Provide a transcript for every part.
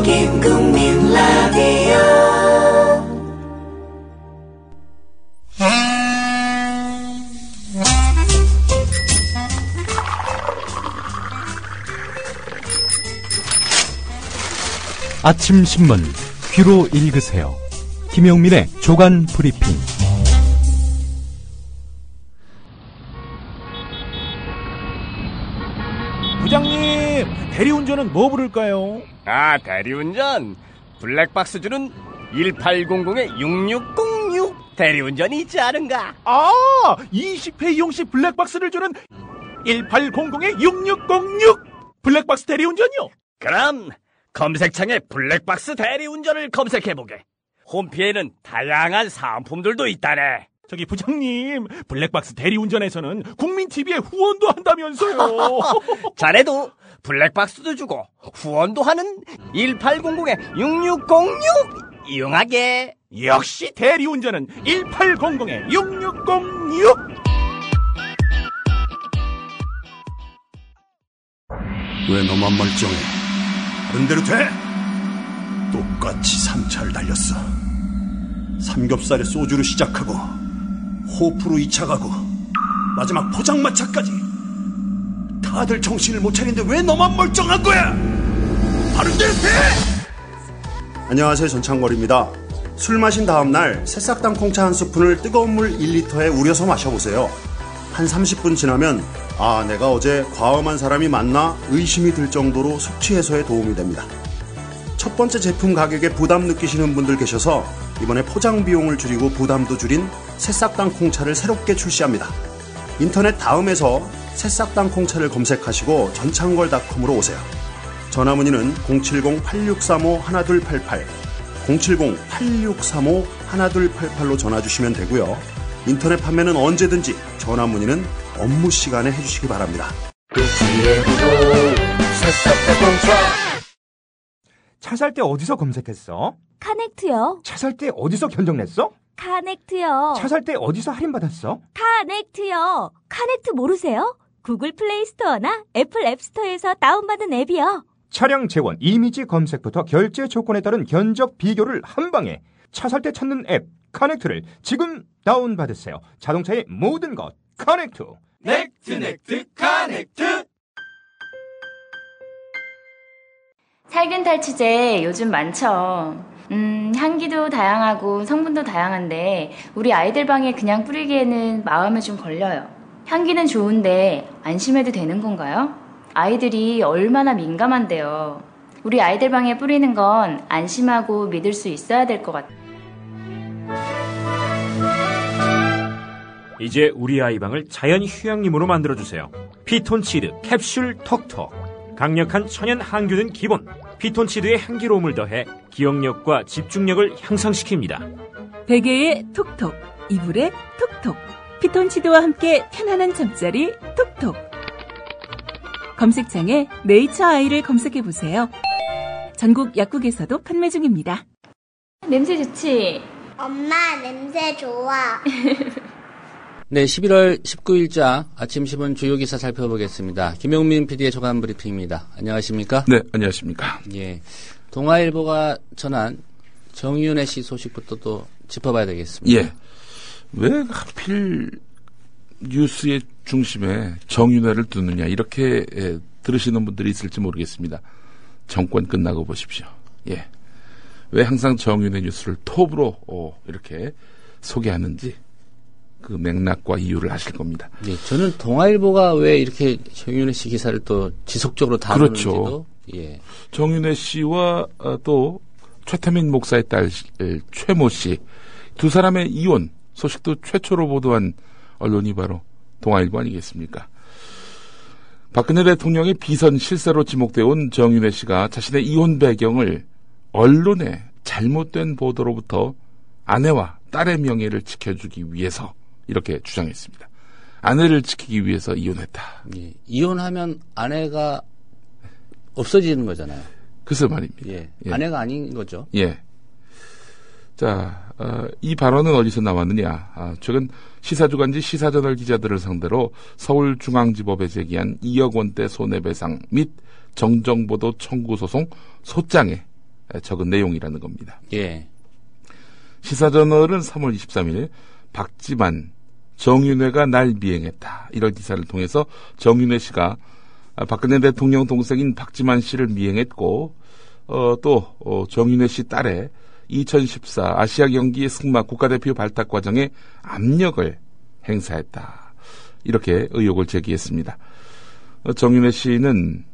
국민 라디오 아침 신문 귀로 읽으세요. 김용민의 조간 브리핑. 부장님, 대리운전은 뭐 부를까요? 대리운전 블랙박스 주는 1800-6606 대리운전이 있지 않은가? 20회 이용시 블랙박스를 주는 1800-6606 블랙박스 대리운전이요? 그럼 검색창에 블랙박스 대리운전을 검색해보게. 홈피에는 다양한 사은품들도 있다네. 저기 부장님, 블랙박스 대리운전에서는 국민TV에 후원도 한다면서요. 자네도 블랙박스도 주고 후원도 하는 1800-6606 이용하게. 역시 대리운전은 1800-6606. 왜 너만 멀쩡해? 다른 대로 돼? 똑같이 3차를 달렸어. 삼겹살에 소주로 시작하고 호프로 2차 가고 마지막 포장마차까지. 다들 정신을 못 차리는데 왜 너만 멀쩡한 거야? 다른 대로 돼! 안녕하세요, 전창걸입니다. 술 마신 다음날 새싹당 콩차 한 스푼을 뜨거운 물 1리터에 우려서 마셔보세요. 한 30분 지나면 내가 어제 과음한 사람이 맞나 의심이 들 정도로 숙취 해소에 도움이 됩니다. 첫 번째 제품 가격에 부담 느끼시는 분들 계셔서 이번에 포장 비용을 줄이고 부담도 줄인 새싹당 콩차를 새롭게 출시합니다. 인터넷 다음에서 새싹당 콩차를 검색하시고 전창걸닷컴으로 오세요. 전화문의는 070-8635-1288 070-8635-1288로 전화주시면 되고요. 인터넷 판매는 언제든지 전화문의는 업무 시간에 해주시기 바랍니다. 차 살 때 어디서 검색했어? 카넥트요. 차 살 때 어디서 견적냈어? 카넥트요. 차 살 때 어디서 할인받았어? 카넥트요. 카넥트 모르세요? 구글 플레이 스토어나 애플 앱스토어에서 다운받은 앱이요. 차량 재원, 이미지 검색부터 결제 조건에 따른 견적 비교를 한 방에. 차 살 때 찾는 앱 카넥트를 지금 다운받으세요. 자동차의 모든 것 카넥트. 넥트 카넥트. 살균 탈취제 요즘 많죠. 향기도 다양하고 성분도 다양한데 우리 아이들 방에 그냥 뿌리기에는 마음에 좀 걸려요. 향기는 좋은데 안심해도 되는 건가요? 아이들이 얼마나 민감한데요. 우리 아이들 방에 뿌리는 건 안심하고 믿을 수 있어야 될 것 같아요. 이제 우리 아이 방을 자연 휴양림으로 만들어주세요. 피톤치드 캡슐 톡톡. 강력한 천연 항균은 기본. 피톤치드의 향기로움을 더해 기억력과 집중력을 향상시킵니다. 베개에 톡톡, 이불에 톡톡. 피톤치드와 함께 편안한 잠자리 톡톡. 검색창에 네이처 아이를 검색해보세요. 전국 약국에서도 판매 중입니다. 냄새 좋지? 엄마, 냄새 좋아. 네, 11월 19일자 아침 신문 주요 기사 살펴보겠습니다. 김용민 PD의 조간 브리핑입니다. 안녕하십니까? 네, 안녕하십니까? 예. 동아일보가 전한 정윤회 씨 소식부터 또 짚어봐야 되겠습니다. 예. 왜 하필 뉴스의 중심에 정윤회를 두느냐, 이렇게 들으시는 분들이 있을지 모르겠습니다. 정권 끝나고 보십시오. 예. 왜 항상 정윤회 뉴스를 톱으로 이렇게 소개하는지 그 맥락과 이유를 아실 겁니다. 예, 저는 동아일보가 왜 이렇게 정윤회 씨 기사를 또 지속적으로 다루는지도. 그렇죠. 예. 정윤회 씨와 또 최태민 목사의 딸 최모 씨 두 사람의 이혼 소식도 최초로 보도한 언론이 바로 동아일보 아니겠습니까? 박근혜 대통령의 비선 실세로 지목되어 온 정윤회 씨가 자신의 이혼 배경을 언론의 잘못된 보도로부터 아내와 딸의 명예를 지켜주기 위해서 이렇게 주장했습니다. 아내를 지키기 위해서 이혼했다. 예, 이혼하면 아내가 없어지는 거잖아요. 글쎄 말입니다. 예, 예. 아내가 아닌 거죠. 예. 자, 이 발언은 어디서 나왔느냐. 최근 시사주간지 시사저널 기자들을 상대로 서울중앙지법에 제기한 2억 원대 손해배상 및 정정보도 청구 소송 소장에 적은 내용이라는 겁니다. 예. 시사저널은 3월 23일 박지만, 정윤회가 날 미행했다. 이런 기사를 통해서 정윤회 씨가 박근혜 대통령 동생인 박지만 씨를 미행했고, 또 정윤회 씨 딸의 2014 아시아 경기 승마 국가대표 발탁 과정에 압력을 행사했다. 이렇게 의혹을 제기했습니다. 정윤회 씨는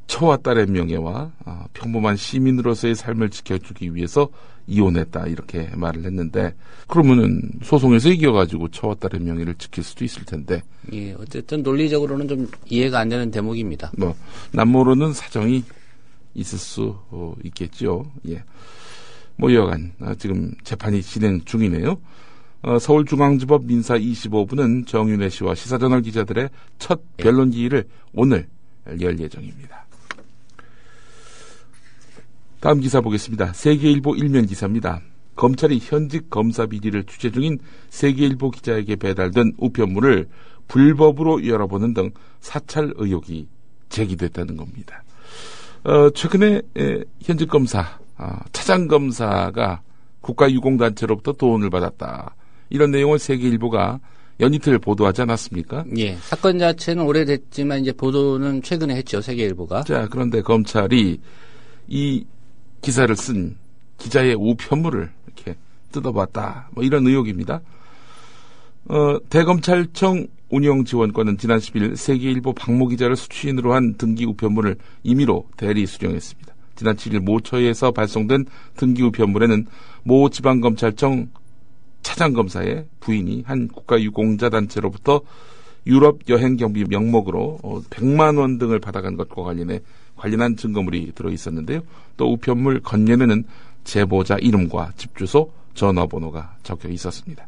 처와 딸의 명예와 평범한 시민으로서의 삶을 지켜주기 위해서 이혼했다. 이렇게 말을 했는데, 그러면은 소송에서 이겨가지고 처와 딸의 명예를 지킬 수도 있을 텐데. 예, 어쨌든 논리적으로는 좀 이해가 안 되는 대목입니다. 남모르는 사정이 있을 수 있겠죠. 예. 여하간 지금 재판이 진행 중이네요. 서울중앙지법 민사 25부는 정윤회 씨와 시사저널 기자들의 첫 변론 기일을 오늘 열 예정입니다. 다음 기사 보겠습니다. 세계일보 일면 기사입니다. 검찰이 현직 검사 비리를 취재 중인 세계일보 기자에게 배달된 우편물을 불법으로 열어보는 등 사찰 의혹이 제기됐다는 겁니다. 최근에 현직 검사, 차장검사가 국가유공단체로부터 돈을 받았다. 이런 내용을 세계일보가 연이틀 보도하지 않았습니까? 예. 사건 자체는 오래됐지만 이제 보도는 최근에 했죠. 세계일보가. 자, 그런데 검찰이 이 기사를 쓴 기자의 우편물을 이렇게 뜯어봤다. 이런 의혹입니다. 대검찰청 운영지원과는 지난 10일 세계일보 박모 기자를 수취인으로 한 등기 우편물을 임의로 대리 수령했습니다. 지난 7일 모처에서 발송된 등기 우편물에는 모 지방검찰청 차장검사의 부인이 한 국가유공자단체로부터 유럽 여행 경비 명목으로 100만 원 등을 받아간 것과 관련한 증거물이 들어있었는데요. 또 우편물 겉면에는 제보자 이름과 집 주소, 전화번호가 적혀 있었습니다.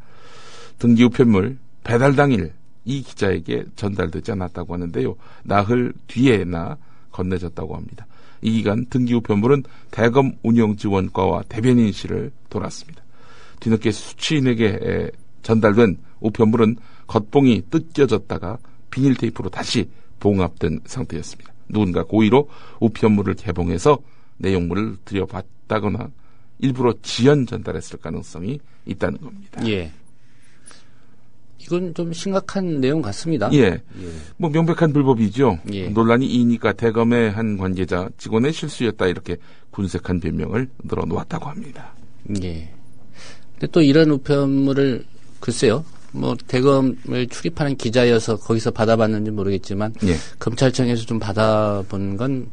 등기 우편물 배달 당일 이 기자에게 전달되지 않았다고 하는데요. 나흘 뒤에나 건네졌다고 합니다. 이 기간 등기 우편물은 대검 운영지원과와 대변인실을 돌았습니다. 뒤늦게 수취인에게 전달된 우편물은 겉봉이 뜯겨졌다가 비닐 테이프로 다시 봉합된 상태였습니다. 누군가 고의로 우편물을 개봉해서 내용물을 들여봤다거나 일부러 지연 전달했을 가능성이 있다는 겁니다. 예. 이건 좀 심각한 내용 같습니다. 예. 명백한 불법이죠. 예. 논란이 이니까 대검의 한 관계자 직원의 실수였다 이렇게 군색한 변명을 늘어놓았다고 합니다. 예. 근데 또 이런 우편물을 글쎄요. 대검을 출입하는 기자여서 거기서 받아봤는지 모르겠지만 예. 검찰청에서 좀 받아본 건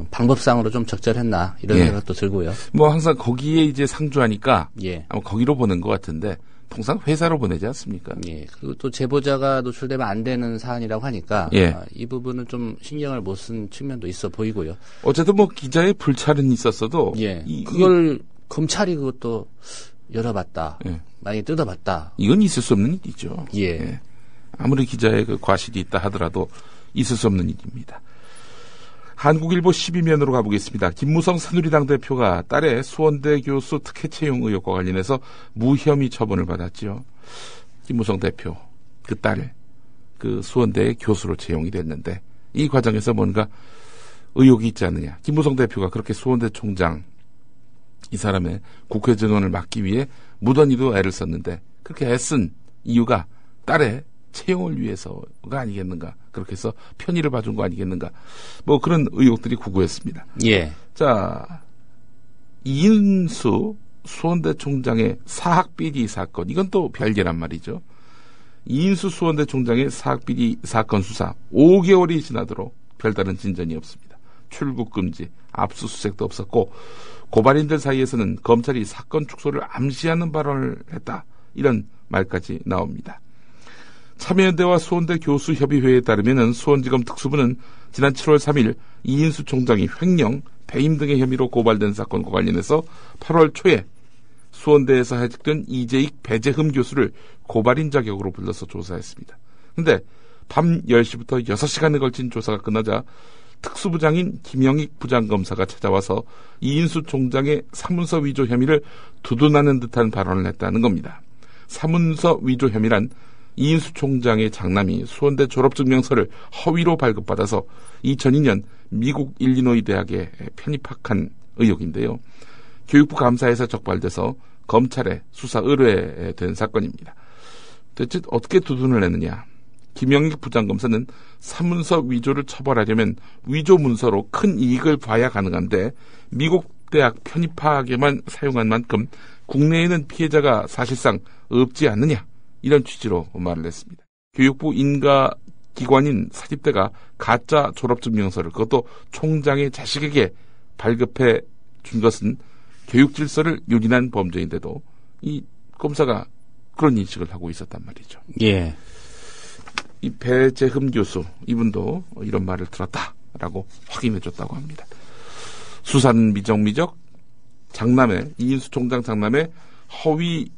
방법상으로 좀 적절했나 이런 생각도 들고요. 항상 거기에 이제 상주하니까 예. 아마 거기로 보낸 것 같은데 통상 회사로 보내지 않습니까? 예. 그리고 또 제보자가 노출되면 안 되는 사안이라고 하니까 이 부분은 좀 신경을 못 쓴 측면도 있어 보이고요. 어쨌든 기자의 불찰은 있었어도 그걸 검찰이 그것도 열어봤다. 많이 뜯어봤다. 이건 있을 수 없는 일이죠. 예. 아무리 기자의 그 과실이 있다 하더라도 있을 수 없는 일입니다. 한국일보 12면으로 가보겠습니다. 김무성 새누리당 대표가 딸의 수원대 교수 특혜 채용 의혹과 관련해서 무혐의 처분을 받았지요. 김무성 대표, 그 딸, 그 수원대 교수로 채용이 됐는데 이 과정에서 뭔가 의혹이 있지 않느냐. 김무성 대표가 그렇게 수원대 총장 이 사람의 국회 증언을 막기 위해 무던히도 애를 썼는데 그렇게 애쓴 이유가 딸의 채용을 위해서가 아니겠는가. 그렇게 해서 편의를 봐준 거 아니겠는가. 그런 의혹들이 구구했습니다. 예. 자, 이인수 수원대 총장의 사학비리 사건. 이건 또 별개란 말이죠. 이인수 수원대 총장의 사학비리 사건 수사 5개월이 지나도록 별다른 진전이 없습니다. 출국 금지, 압수수색도 없었고 고발인들 사이에서는 검찰이 사건 축소를 암시하는 발언을 했다. 이런 말까지 나옵니다. 참여연대와 수원대 교수협의회에 따르면 수원지검 특수부는 지난 7월 3일 이인수 총장이 횡령, 배임 등의 혐의로 고발된 사건과 관련해서 8월 초에 수원대에서 해직된 이재익, 배재흠 교수를 고발인 자격으로 불러서 조사했습니다. 그런데 밤 10시부터 6시간에 걸친 조사가 끝나자 특수부장인 김영익 부장검사가 찾아와서 이인수 총장의 사문서 위조 혐의를 두둔하는 듯한 발언을 했다는 겁니다. 사문서 위조 혐의란 이인수 총장의 장남이 수원대 졸업증명서를 허위로 발급받아서 2002년 미국 일리노이 대학에 편입학한 의혹인데요. 교육부 감사에서 적발돼서 검찰에 수사 의뢰된 사건입니다. 대체 어떻게 두둔을 했느냐. 김영익 부장검사는 사문서 위조를 처벌하려면 위조 문서로 큰 이익을 봐야 가능한데 미국 대학 편입학에만 사용한 만큼 국내에는 피해자가 사실상 없지 않느냐, 이런 취지로 말을 했습니다. 교육부 인가기관인 사립대가 가짜 졸업증명서를, 그것도 총장의 자식에게 발급해 준 것은 교육질서를 유린한 범죄인데도 이 검사가 그런 인식을 하고 있었단 말이죠. 예. 이 배재흠 교수, 이분도 이런 말을 들었다라고 확인해줬다고 합니다. 수사는 미적미적, 장남의, 이인수 총장 장남의 허위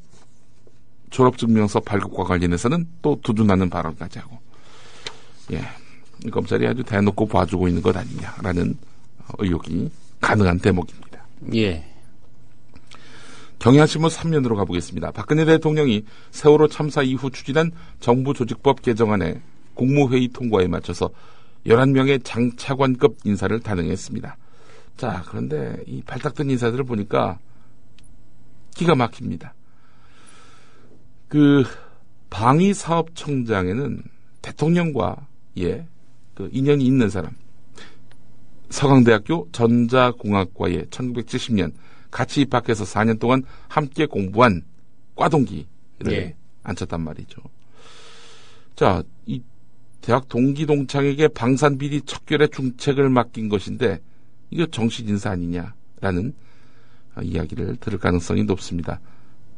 졸업증명서 발급과 관련해서는 또 두둔하는 발언까지 하고, 예, 검찰이 아주 대놓고 봐주고 있는 것 아니냐라는 의혹이 가능한 대목입니다. 예. 경향신문 3면으로 가보겠습니다. 박근혜 대통령이 세월호 참사 이후 추진한 정부조직법 개정안의 국무회의 통과에 맞춰서 11명의 장차관급 인사를 단행했습니다. 자, 그런데 이 발탁된 인사들을 보니까 기가 막힙니다. 그 방위사업청장에는 대통령과 그 인연이 있는 사람, 서강대학교 전자공학과에 1970년 같이 입학해서 4년 동안 함께 공부한 과동기를 앉혔단 말이죠. 자, 이 대학 동기 동창에게 방산비리 척결의 중책을 맡긴 것인데 이거 정식 인사 아니냐라는 이야기를 들을 가능성이 높습니다.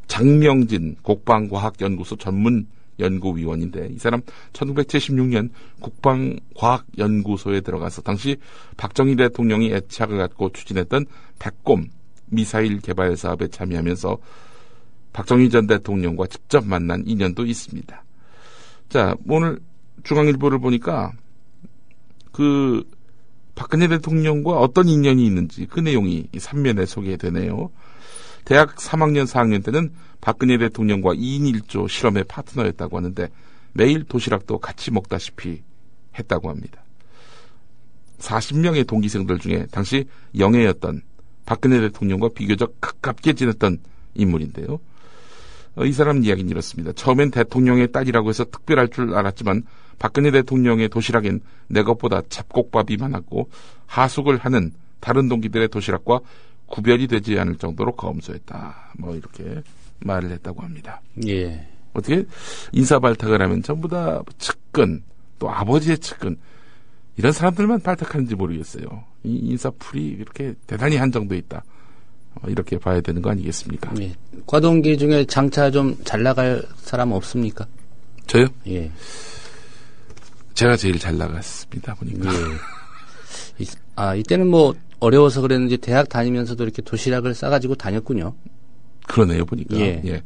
장명진 국방과학연구소 전문연구위원인데 이 사람 1976년 국방과학연구소에 들어가서 당시 박정희 대통령이 애착을 갖고 추진했던 백곰 미사일 개발 사업에 참여하면서 박정희 전 대통령과 직접 만난 인연도 있습니다. 자, 오늘 중앙일보를 보니까 그 박근혜 대통령과 어떤 인연이 있는지 그 내용이 3면에 소개되네요. 대학 3학년 4학년 때는 박근혜 대통령과 2인 1조 실험의 파트너였다고 하는데 매일 도시락도 같이 먹다시피 했다고 합니다. 40명의 동기생들 중에 당시 영예였던 박근혜 대통령과 비교적 가깝게 지냈던 인물인데요. 이 사람 이야기는 이렇습니다. 처음엔 대통령의 딸이라고 해서 특별할 줄 알았지만 박근혜 대통령의 도시락엔 내 것보다 잡곡밥이 많았고 하숙을 하는 다른 동기들의 도시락과 구별이 되지 않을 정도로 검소했다. 뭐 이렇게 말을 했다고 합니다. 예. 어떻게 인사 발탁을 하면 전부 다 측근, 또 아버지의 측근, 이런 사람들만 발탁하는지 모르겠어요. 이 인사풀이 이렇게 대단히 한정돼 있다. 이렇게 봐야 되는 거 아니겠습니까? 예. 과동기 중에 장차 좀 잘 나갈 사람 없습니까? 저요? 예. 제가 제일 잘 나갔습니다, 보니까. 예. 이때는 뭐 어려워서 그랬는지 대학 다니면서도 이렇게 도시락을 싸가지고 다녔군요. 그러네요, 보니까. 예. 예.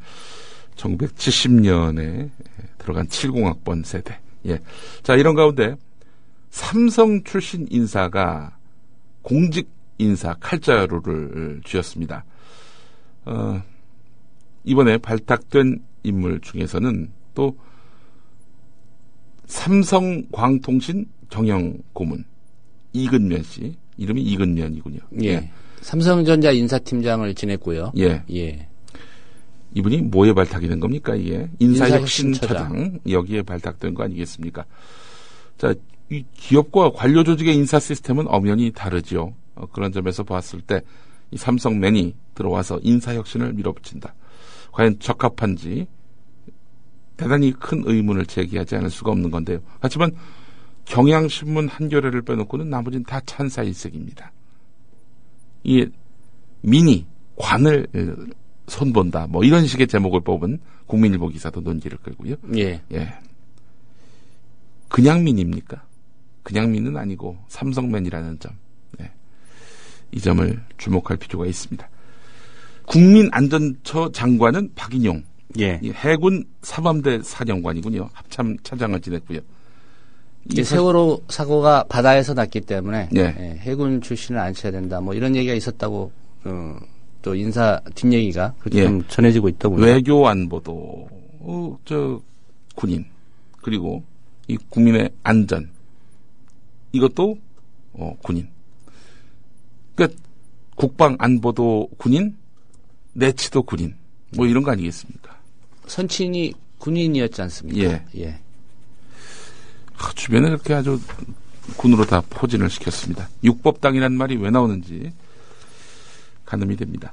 1970년에 들어간 70학번 세대. 예. 자, 이런 가운데 삼성 출신 인사가 공직 인사 칼자루를 쥐었습니다. 이번에 발탁된 인물 중에서는 또 삼성광통신 경영고문 이근면 씨, 이름이 이근면이군요. 예. 예. 삼성전자 인사팀장을 지냈고요. 예. 예. 이분이 뭐에 발탁이 된 겁니까, 이게? 인사혁신처장. 여기에 발탁된 거 아니겠습니까? 자, 이 기업과 관료 조직의 인사 시스템은 엄연히 다르죠. 그런 점에서 봤을 때 이 삼성맨이 들어와서 인사혁신을 밀어붙인다. 과연 적합한지 대단히 큰 의문을 제기하지 않을 수가 없는 건데요. 하지만 경향신문 한 교례를 빼놓고는 나머지는 다 찬사일색입니다. 이 민이 관을 손본다. 뭐 이런 식의 제목을 뽑은 국민일보 기사도 논지를 끌고요. 예. 예. 그냥 민입니까? 그냥 민은 아니고 삼성맨이라는 점. 네. 이 점을 주목할 필요가 있습니다. 국민안전처 장관은 박인용. 예. 해군 사범대 사령관이군요. 합참 차장을 지냈고요. 세월호 사고가 바다에서 났기 때문에 예. 예, 해군 출신을 앉혀야 된다. 뭐 이런 얘기가 있었다고 또 인사 뒷얘기가 그렇게 좀 전해지고 있더군요. 외교안보도 군인 그리고 이 국민의 안전 이것도 군인. 그러니까 국방안보도 군인, 내치도 군인, 뭐 이런 거 아니겠습니까? 선친이 군인이었지 않습니까? 예. 예. 주변에 그렇게 아주 군으로 다 포진을 시켰습니다. 육법당이라는 말이 왜 나오는지 가늠이 됩니다.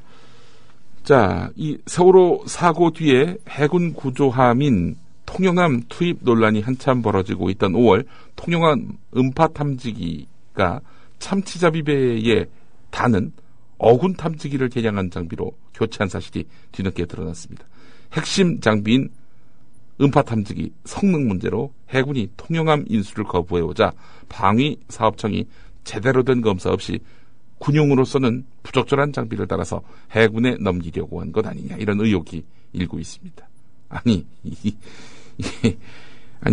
자, 이 세월호 사고 뒤에 해군 구조함인 통영함 투입 논란이 한참 벌어지고 있던 5월 통영함 음파 탐지기가 참치잡이배에 다는 어군 탐지기를 개량한 장비로 교체한 사실이 뒤늦게 드러났습니다. 핵심 장비인 음파 탐지기 성능 문제로 해군이 통영함 인수를 거부해오자 방위사업청이 제대로 된 검사 없이 군용으로서는 부적절한 장비를 따라서 해군에 넘기려고 한 것 아니냐, 이런 의혹이 일고 있습니다. 아니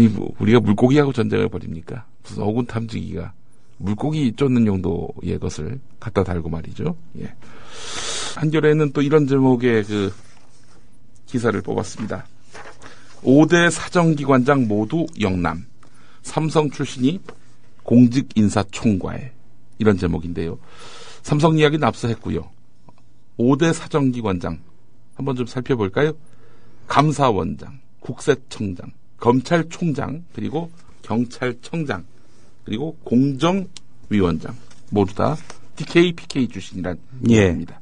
뭐 우리가 물고기하고 전쟁을 벌입니까? 무슨 어군 탐지기가 물고기 쫓는 용도의 것을 갖다 달고 말이죠. 예. 한겨레는 또 이런 제목의 그 기사를 뽑았습니다. 5대 사정기관장 모두 영남, 삼성 출신이 공직인사총괄, 이런 제목인데요. 삼성 이야기는 앞서 했고요. 5대 사정기관장 한번 좀 살펴볼까요? 감사원장, 국세청장, 검찰총장, 그리고 경찰청장, 그리고 공정위원장, 모두 다 DK, PK 출신이란 이야기입니다.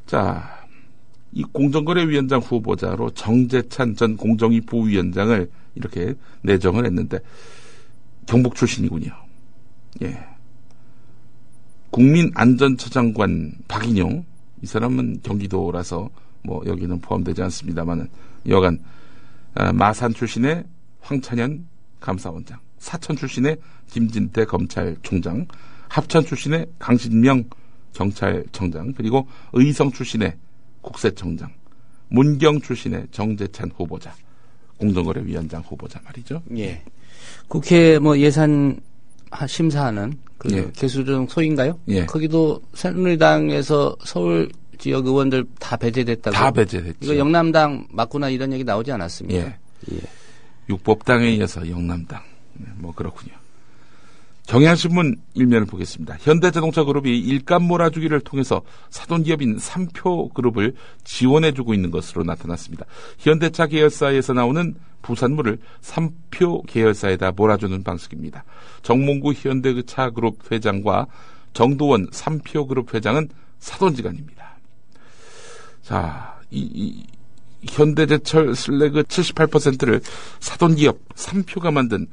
자, 이 공정거래위원장 후보자로 정재찬 전 공정위 부위원장을 이렇게 내정을 했는데 경북 출신이군요. 예. 국민안전처장관 박인용, 이 사람은 경기도라서 뭐 여기는 포함되지 않습니다만은 여간 마산 출신의 황찬현 감사원장, 사천 출신의 김진태 검찰총장, 합천 출신의 강신명 경찰청장, 그리고 의성 출신의 국세청장, 문경 출신의 정재찬 후보자, 공정거래위원장 후보자 말이죠. 예. 국회 뭐 예산 심사하는 그 예. 개수정 소인가요? 예. 거기도 새누리당에서 서울 지역 의원들 다 배제됐다고. 다 배제됐죠. 이거 영남당 맞구나 이런 얘기 나오지 않았습니까? 예. 예. 육법당에 이어서 영남당. 네, 뭐 그렇군요. 경향신문 일면을 보겠습니다. 현대자동차그룹이 일감 몰아주기를 통해서 사돈기업인 삼표그룹을 지원해주고 있는 것으로 나타났습니다. 현대차 계열사에서 나오는 부산물을 삼표 계열사에다 몰아주는 방식입니다. 정몽구 현대차그룹 회장과 정도원 삼표그룹 회장은 사돈지간입니다. 자, 이 현대제철 슬래그 78%를 사돈기업 삼표가 만든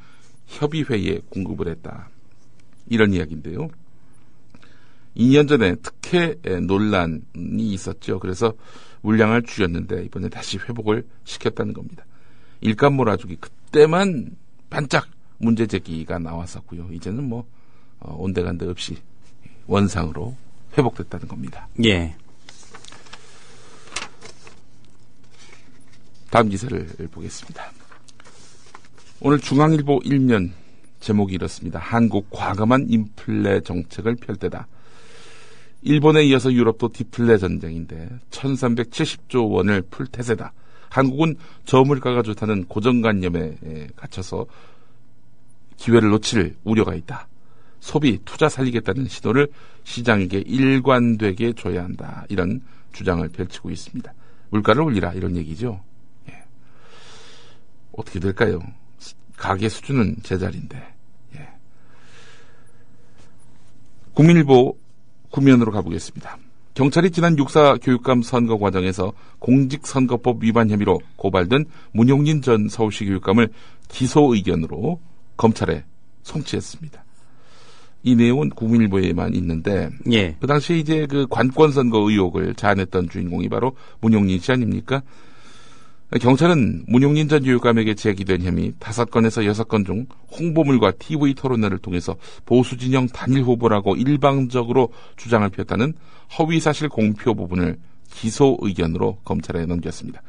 협의회에 공급을 했다, 이런 이야기인데요. 2년 전에 특혜 논란이 있었죠. 그래서 물량을 줄였는데 이번에 다시 회복을 시켰다는 겁니다. 일감 몰아주기, 그때만 반짝 문제 제기가 나왔었고요. 이제는 뭐 온데간데 없이 원상으로 회복됐다는 겁니다. 예. 다음 기사를 보겠습니다. 오늘 중앙일보 1면 제목이 이렇습니다. 한국 과감한 인플레 정책을 펼 때다. 일본에 이어서 유럽도 디플레 전쟁인데 1370조 원을 풀 태세다. 한국은 저물가가 좋다는 고정관념에 갇혀서 기회를 놓칠 우려가 있다. 소비, 투자 살리겠다는 시도를 시장에게 일관되게 줘야 한다. 이런 주장을 펼치고 있습니다. 물가를 올리라, 이런 얘기죠. 예. 어떻게 될까요? 가계 수준은 제자리인데. 예. 국민일보 구면으로 가보겠습니다. 경찰이 지난 6.4 교육감 선거 과정에서 공직선거법 위반 혐의로 고발된 문용린 전 서울시 교육감을 기소 의견으로 검찰에 송치했습니다. 이 내용은 국민일보에만 있는데, 예. 그 당시에 이제 그 관권선거 의혹을 자아냈던 주인공이 바로 문용린 씨 아닙니까? 경찰은 문용린 전 교육감에게 제기된 혐의 5건에서 6건 중 홍보물과 TV 토론회를 통해서 보수진영 단일 후보라고 일방적으로 주장을 폈다는 허위사실 공표 부분을 기소 의견으로 검찰에 넘겼습니다.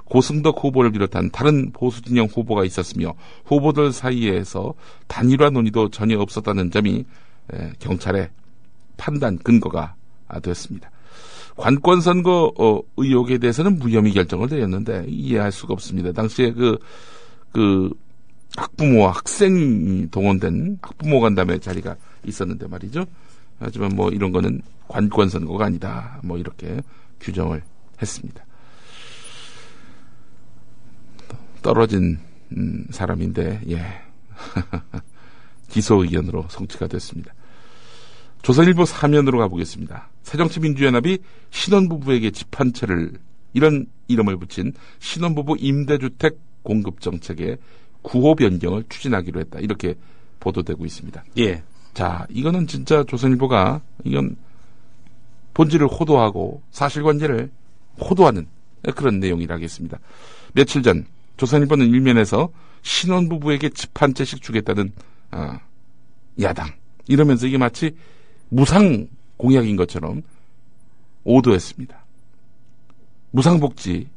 고승덕 후보를 비롯한 다른 보수진영 후보가 있었으며 후보들 사이에서 단일화 논의도 전혀 없었다는 점이 경찰의 판단 근거가 됐습니다. 관권선거 의혹에 대해서는 무혐의 결정을 내렸는데 이해할 수가 없습니다. 당시에 그 학부모와 학생이 동원된 학부모 간담회 자리가 있었는데 말이죠. 하지만 뭐 이런 거는 관권 선거가 아니다. 뭐 이렇게 규정을 했습니다. 떨어진 사람인데 기소 의견으로 성취가 됐습니다. 조선일보 사면으로 가보겠습니다. 새정치민주연합이 신혼부부에게 집 한 채를 이런 이름을 붙인 신혼부부 임대주택 공급정책의 구호 변경을 추진하기로 했다. 이렇게 보도되고 있습니다. 예. 자, 이거는 진짜 조선일보가 이건 본질을 호도하고 사실관계를 호도하는 그런 내용이라겠습니다. 며칠 전 조선일보는 일면에서 신혼부부에게 집 한 채씩 주겠다는 야당 이러면서 이게 마치 무상 공약인 것처럼 오도했습니다. 무상복지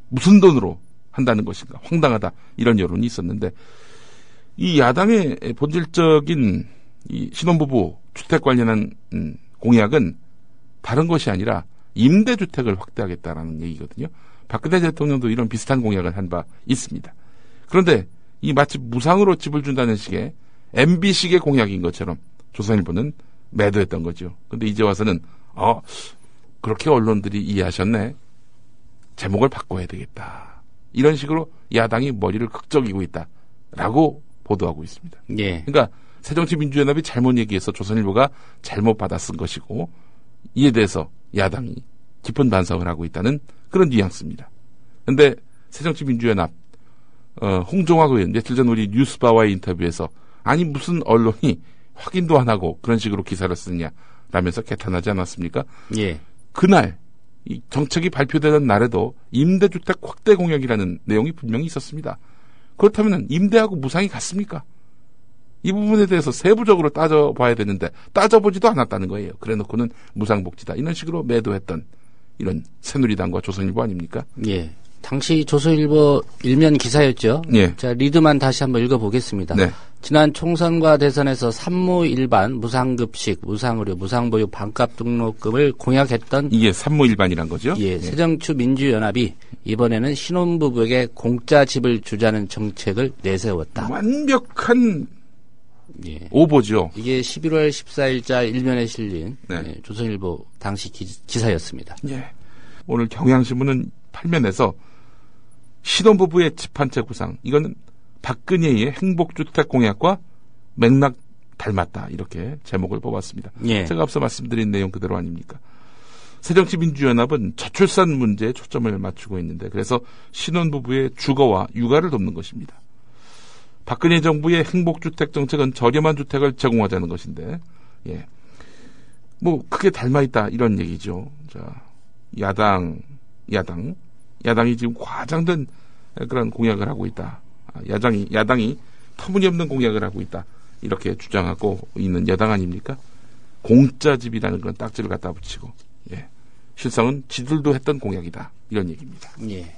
무슨 돈으로 한다는 것인가 황당하다 이런 여론이 있었는데 이 야당의 본질적인 이 신혼부부 주택 관련한 공약은 다른 것이 아니라 임대주택을 확대하겠다라는 얘기거든요. 박근혜 대통령도 이런 비슷한 공약을 한 바 있습니다. 그런데 이 마치 무상으로 집을 준다는 식의 MB식의 공약인 것처럼 조선일보는 매도했던 거죠. 그런데 이제 와서는 그렇게 언론들이 이해하셨네. 제목을 바꿔야 되겠다. 이런 식으로 야당이 머리를 극적이고 있다라고 보도하고 있습니다. 예. 그러니까 새정치민주연합이 잘못 얘기해서 조선일보가 잘못 받아 쓴 것이고 이에 대해서 야당이 깊은 반성을 하고 있다는 그런 뉘앙스입니다. 그런데 새정치민주연합 홍종학 의원 며칠 전 우리 뉴스바와의 인터뷰에서 아니 무슨 언론이 확인도 안 하고 그런 식으로 기사를 쓰느냐라면서 개탄하지 않았습니까? 예. 그날 이 정책이 발표되던 날에도 임대주택 확대 공약이라는 내용이 분명히 있었습니다. 그렇다면 임대하고 무상이 같습니까? 이 부분에 대해서 세부적으로 따져봐야 되는데 따져보지도 않았다는 거예요. 그래놓고는 무상복지다. 이런 식으로 매도했던 이런 새누리당과 조선일보 아닙니까? 예. 당시 조선일보 일면 기사였죠. 예. 자, 리드만 다시 한번 읽어보겠습니다. 네. 지난 총선과 대선에서 산무 일반, 무상급식, 무상의료, 무상보육, 반값 등록금을 공약했던 이게 산무 일반이란 거죠? 예. 새정치민주연합이 이번에는 신혼부부에게 공짜 집을 주자는 정책을 내세웠다. 완벽한 예. 오보죠. 이게 11월 14일자 일면에 실린 조선일보 당시 기사였습니다. 예. 오늘 경향신문은 8면에서 신혼부부의 집 한 채 구상 이거는 박근혜의 행복주택 공약과 맥락 닮았다 이렇게 제목을 뽑았습니다. 예. 제가 앞서 말씀드린 내용 그대로 아닙니까? 새정치민주연합은 저출산 문제에 초점을 맞추고 있는데 그래서 신혼부부의 주거와 육아를 돕는 것입니다. 박근혜 정부의 행복주택 정책은 저렴한 주택을 제공하자는 것인데 예. 뭐 크게 닮아있다 이런 얘기죠. 자, 야당이 지금 과장된 그런 공약을 하고 있다. 야당이 터무니없는 공약을 하고 있다. 이렇게 주장하고 있는 여당 아닙니까? 공짜 집이라는 건 딱지를 갖다 붙이고, 예. 실상은 지들도 했던 공약이다. 이런 얘기입니다. 예.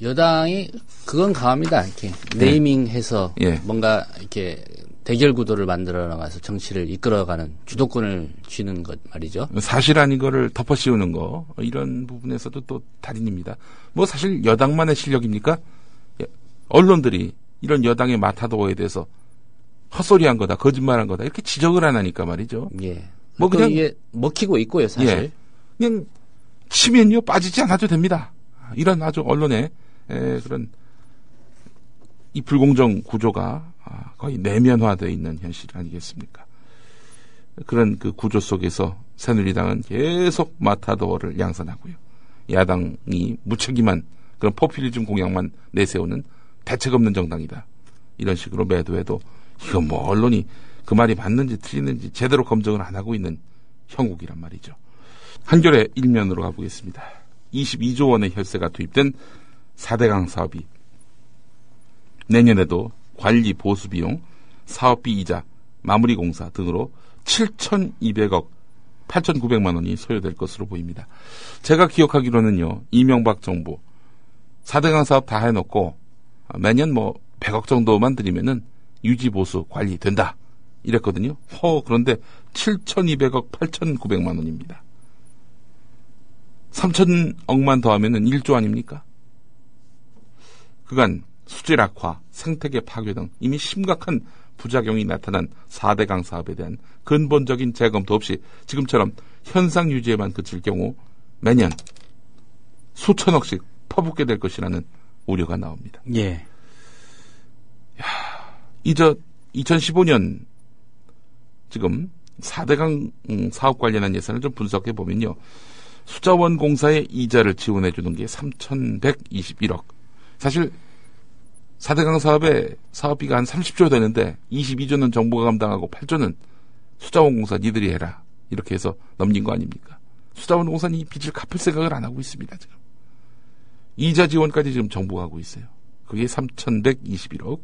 여당이 그건 강합니다. 이렇게 네이밍해서 뭔가 이렇게 대결 구도를 만들어 나가서 정치를 이끌어가는 주도권을 쥐는 것 말이죠. 사실 아닌 거를 덮어씌우는 거 이런 부분에서도 또 달인입니다. 뭐 사실 여당만의 실력입니까? 언론들이 이런 여당의 마타도어에 대해서 헛소리한 거다, 거짓말한 거다 이렇게 지적을 안 하니까 말이죠. 예. 뭐 그냥 이게 먹히고 있고요, 사실. 예. 그냥 치면요 빠지지 않아도 됩니다. 이런 아주 언론의 그런 이 불공정 구조가 거의 내면화되어 있는 현실 아니겠습니까? 그런 그 구조 속에서 새누리당은 계속 마타도어를 양산하고요. 야당이 무책임한 그런 포퓰리즘 공약만 내세우는 대책 없는 정당이다. 이런 식으로 매도해도 이건 뭐 언론이 그 말이 맞는지 틀리는지 제대로 검증을 안 하고 있는 형국이란 말이죠. 한겨레 일면으로 가보겠습니다. 22조 원의 혈세가 투입된 4대강 사업이 내년에도 관리 보수 비용, 사업비 이자, 마무리 공사 등으로 7,200억 8,900만 원이 소요될 것으로 보입니다. 제가 기억하기로는요. 이명박 정부 4대강 사업 다 해놓고 매년 뭐 100억 정도만 들이면은 유지 보수 관리 된다 이랬거든요. 그런데 7,200억 8,900만 원입니다. 3,000억만 더하면은 1조 아닙니까? 그간 수질 악화, 생태계 파괴 등 이미 심각한 부작용이 나타난 4대강 사업에 대한 근본적인 재검토 없이 지금처럼 현상 유지에만 그칠 경우 매년 수천억씩 퍼붓게 될 것이라는 우려가 나옵니다. 예. 이저 2015년 지금 4대강 사업 관련한 예산을 좀 분석해 보면요. 수자원 공사의 이자를 지원해 주는 게 3,121억. 사실 4대강 사업의 사업비가 한 30조 되는데 22조는 정부가 감당하고 8조는 수자원 공사 니들이 해라. 이렇게 해서 넘긴 거 아닙니까? 수자원 공사는 이 빚을 갚을 생각을 안 하고 있습니다. 지금. 이자 지원까지 지금 정부가 하고 있어요. 그게 3,121억.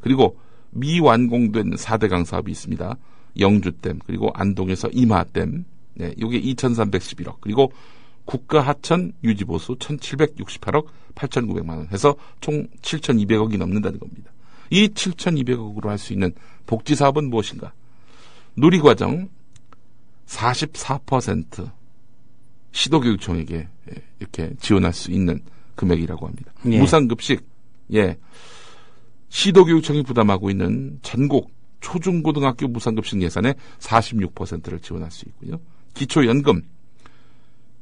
그리고 미완공된 4대강 사업이 있습니다. 영주댐, 그리고 안동에서 임하댐, 네, 요게 2,311억. 그리고 국가하천 유지보수 1,768억 8,900만 원 해서 총 7,200억이 넘는다는 겁니다. 이 7,200억으로 할 수 있는 복지 사업은 무엇인가? 누리과정 44% 시도교육청에게 이렇게 지원할 수 있는 금액이라고 합니다. 예. 무상급식, 예. 시도교육청이 부담하고 있는 전국 초중고등학교 무상급식 예산의 46%를 지원할 수 있고요. 기초연금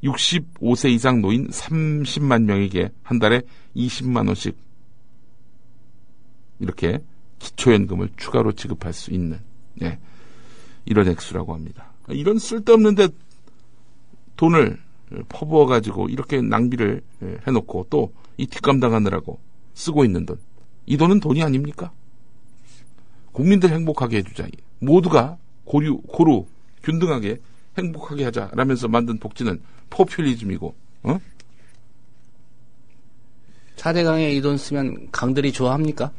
65세 이상 노인 30만 명에게 한 달에 20만 원씩 이렇게 기초연금을 추가로 지급할 수 있는, 예, 이런 액수라고 합니다. 이런 쓸데없는데 돈을 퍼부어가지고 이렇게 낭비를 해놓고 또 이 뒷감당하느라고 쓰고 있는 돈, 이 돈은 돈이 아닙니까? 국민들 행복하게 해주자. 모두가 고루 균등하게 행복하게 하자라면서 만든 복지는 포퓰리즘이고, 4대강에 이 돈 쓰면 강들이 좋아합니까?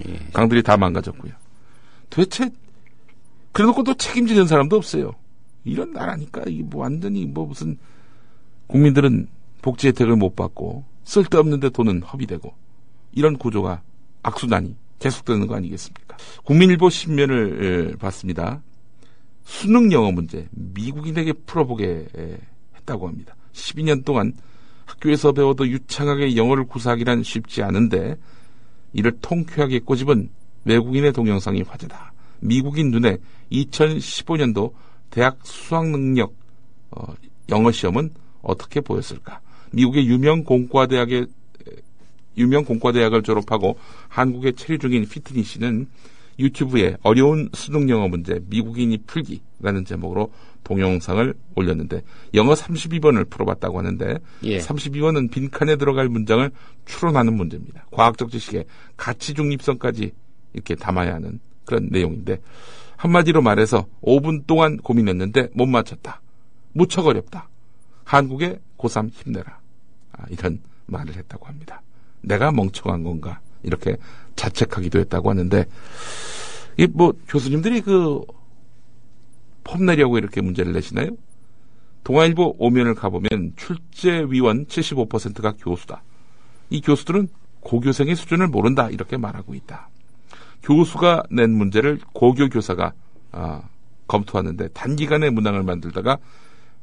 예. 강들이 다 망가졌고요. 도대체 그래놓고 또 책임지는 사람도 없어요. 이런 나라니까 이게 뭐 완전히 뭐 무슨 국민들은 복지 혜택을 못 받고 쓸데없는데 돈은 허비되고 이런 구조가 악순환이 계속되는 거 아니겠습니까? 국민일보 신문을 봤습니다. 수능 영어 문제 미국인에게 풀어보게 했다고 합니다. 12년 동안 학교에서 배워도 유창하게 영어를 구사하기란 쉽지 않은데 이를 통쾌하게 꼬집은 외국인의 동영상이 화제다. 미국인 눈에 2015년도 대학 수학능력 영어 시험은 어떻게 보였을까? 미국의 유명 공과대학을 졸업하고 한국에 체류 중인 피트니 씨는 유튜브에 어려운 수능 영어 문제 미국인이 풀기라는 제목으로 동영상을 올렸는데 영어 32번을 풀어봤다고 하는데, 예, 32번은 빈칸에 들어갈 문장을 추론하는 문제입니다. 과학적 지식에 가치 중립성까지 이렇게 담아야 하는 그런 내용인데, 한마디로 말해서 5분 동안 고민했는데 못 맞췄다. 무척 어렵다. 한국의 고3 힘내라. 이런 말을 했다고 합니다. 내가 멍청한 건가? 이렇게 자책하기도 했다고 하는데, 이 뭐 교수님들이 폼 내려고 이렇게 문제를 내시나요? 동아일보 오면을 가보면 출제위원 75%가 교수다. 이 교수들은 고교생의 수준을 모른다. 이렇게 말하고 있다. 교수가 낸 문제를 고교 교사가 검토하는데 단기간에 문항을 만들다가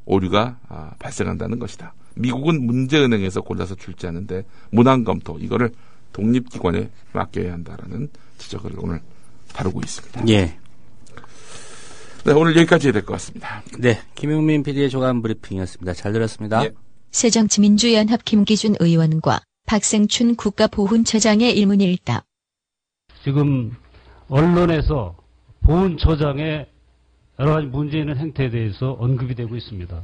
오류가 발생한다는 것이다. 미국은 문제은행에서 골라서 출제하는데 문항 검토 이거를 독립기관에 맡겨야 한다라는 지적을 오늘 다루고 있습니다. 예. 네, 오늘 여기까지 해야 될 것 같습니다. 네, 김용민 PD의 조간 브리핑이었습니다. 잘 들었습니다. 예. 새정치민주연합 김기준 의원과 박생춘 국가보훈처장의 일문일답. 지금 언론에서 보훈처장의 여러 가지 문제 있는 행태에 대해서 언급이 되고 있습니다.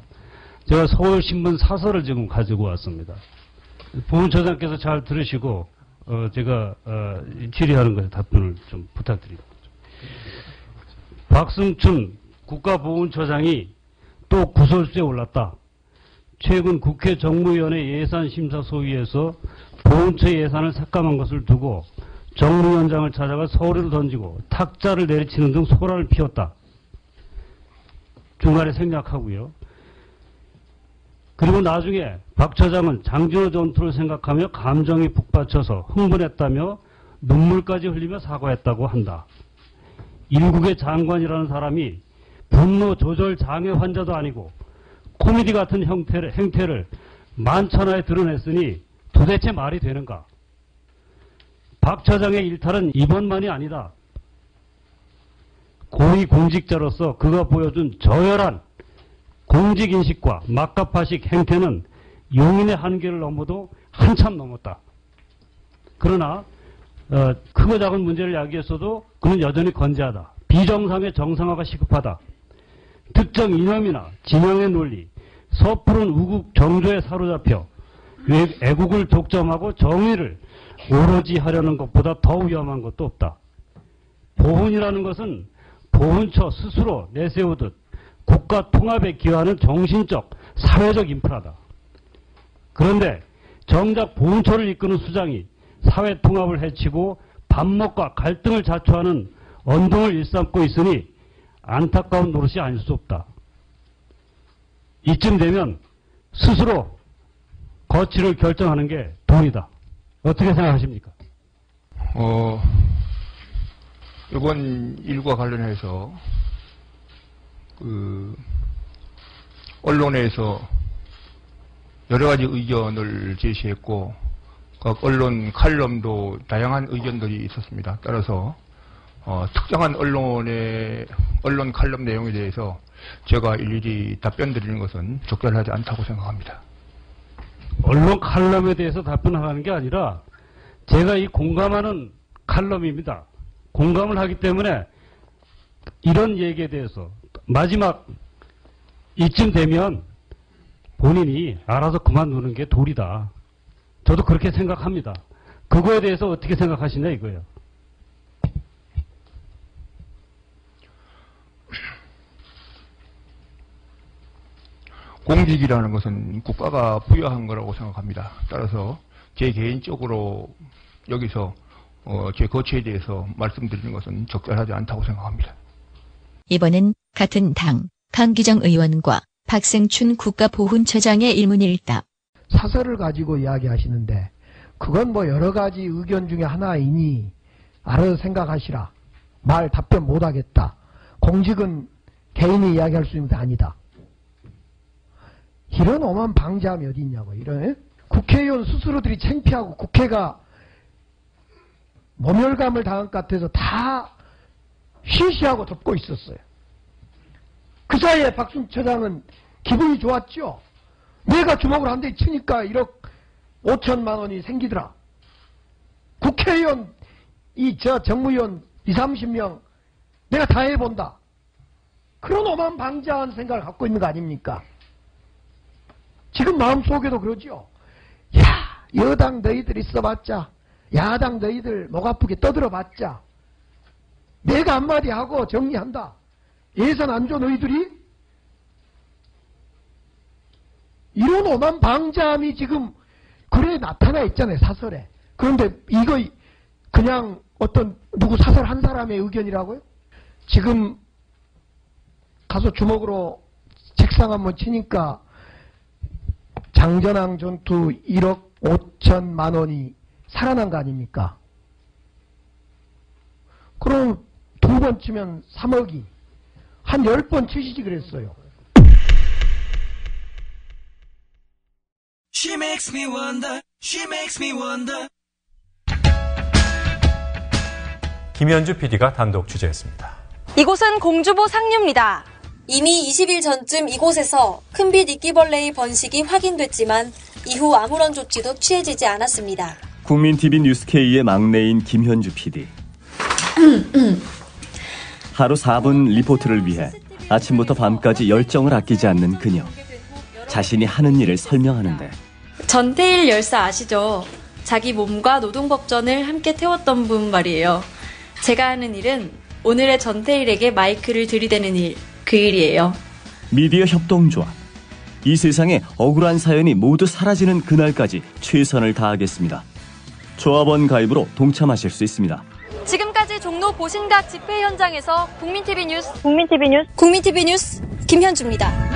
제가 서울신문 사설을 지금 가지고 왔습니다. 보훈처장께서 잘 들으시고 제가 질의하는 것에 답변을 좀 부탁드립니다. 박승춘 국가보훈처장이 또 구설수에 올랐다. 최근 국회 정무위원회 예산심사소위에서 보훈처 예산을 삭감한 것을 두고 정무위원장을 찾아가 서울을 던지고 탁자를 내리치는 등 소란을 피웠다. 중간에 생략하고요. 그리고 나중에 박 처장은 장진호 전투를 생각하며 감정이 북받쳐서 흥분했다며 눈물까지 흘리며 사과했다고 한다. 일국의 장관이라는 사람이 분노 조절 장애 환자도 아니고 코미디 같은 행태를 만천하에 드러냈으니 도대체 말이 되는가? 박 처장의 일탈은 이번만이 아니다. 고위공직자로서 그가 보여준 저열한 공직인식과 막가파식 행태는 용인의 한계를 넘어도 한참 넘었다. 그러나 크고 작은 문제를 야기했어도 그는 여전히 건재하다. 비정상의 정상화가 시급하다. 특정 이념이나 진영의 논리, 섣부른 우국 정조에 사로잡혀 애국을 독점하고 정의를 오로지 하려는 것보다 더 위험한 것도 없다. 보훈이라는 것은 보훈처 스스로 내세우듯 국가 통합에 기여하는 정신적, 사회적 인프라다. 그런데 정작 보훈처를 이끄는 수장이 사회 통합을 해치고 반목과 갈등을 자초하는 언동을 일삼고 있으니 안타까운 노릇이 아닐 수 없다. 이쯤 되면 스스로 거취를 결정하는 게 도리다. 어떻게 생각하십니까? 이번 일과 관련해서 언론에서 여러 가지 의견을 제시했고 각 언론 칼럼도 다양한 의견들이 있었습니다. 따라서 특정한 언론 칼럼 내용에 대해서 제가 일일이 답변 드리는 것은 적절하지 않다고 생각합니다. 언론 칼럼에 대해서 답변하는 게 아니라 제가 이 공감하는 칼럼입니다. 공감을 하기 때문에 이런 얘기에 대해서 마지막 이쯤 되면 본인이 알아서 그만두는 게 도리다. 저도 그렇게 생각합니다. 그거에 대해서 어떻게 생각하시냐 이거예요. 공직이라는 것은 국가가 부여한 거라고 생각합니다. 따라서 제 개인적으로 여기서 제 거취에 대해서 말씀드리는 것은 적절하지 않다고 생각합니다. 이번은 같은 당 강기정 의원과 박생춘 국가보훈처장의 일문일답. 사설을 가지고 이야기하시는데 그건 뭐 여러 가지 의견 중에 하나이니 알아서 생각하시라. 말 답변 못하겠다. 공직은 개인이 이야기할 수 있는 게 아니다. 이런 엄한 방자함이 어디 있냐고. 이런 국회의원 스스로들이 창피하고 국회가 모멸감을 당한 것 같아서 다 쉬쉬하고 덮고 있었어요. 그 사이에 박순 처장은 기분이 좋았죠. 내가 주먹을 한 대 치니까 1억 5천만 원이 생기더라. 국회의원, 정무위원 20-30명 내가 다 해본다. 그런 엄한 방자한 생각을 갖고 있는 거 아닙니까? 지금 마음속에도 그러죠. 야, 여당 너희들 있어봤자, 야당 너희들 목 아프게 떠들어봤자, 내가 한마디 하고 정리한다. 예산 안 줘 너희들이? 이런 오만 방자함이 지금 글에 나타나 있잖아요, 사설에. 그런데 이거 그냥 어떤 누구 사설 한 사람의 의견이라고요? 지금 가서 주먹으로 책상 한번 치니까 장전항 전투 1억 5천만 원이 살아난 거 아닙니까? 그럼 2번 치면 3억이 한 10번 치시지 그랬어요. She makes me wonder, she makes me wonder. 김현주 PD가 단독 취재했습니다. 이곳은 공주보 상류입니다. 이미 20일 전쯤 이곳에서 큰빛 이끼벌레의 번식이 확인됐지만 이후 아무런 조치도 취해지지 않았습니다. 국민TV 뉴스K의 막내인 김현주 PD. 하루 4분 리포트를 위해 아침부터 밤까지 열정을 아끼지 않는 그녀. 자신이 하는 일을 설명하는데. 전태일 열사 아시죠? 자기 몸과 노동법전을 함께 태웠던 분 말이에요. 제가 하는 일은 오늘의 전태일에게 마이크를 들이대는 일, 그 일이에요. 미디어 협동조합. 이 세상에 억울한 사연이 모두 사라지는 그날까지 최선을 다하겠습니다. 조합원 가입으로 동참하실 수 있습니다. 지금까지 종로 보신각 집회 현장에서 국민TV 뉴스 김현주입니다.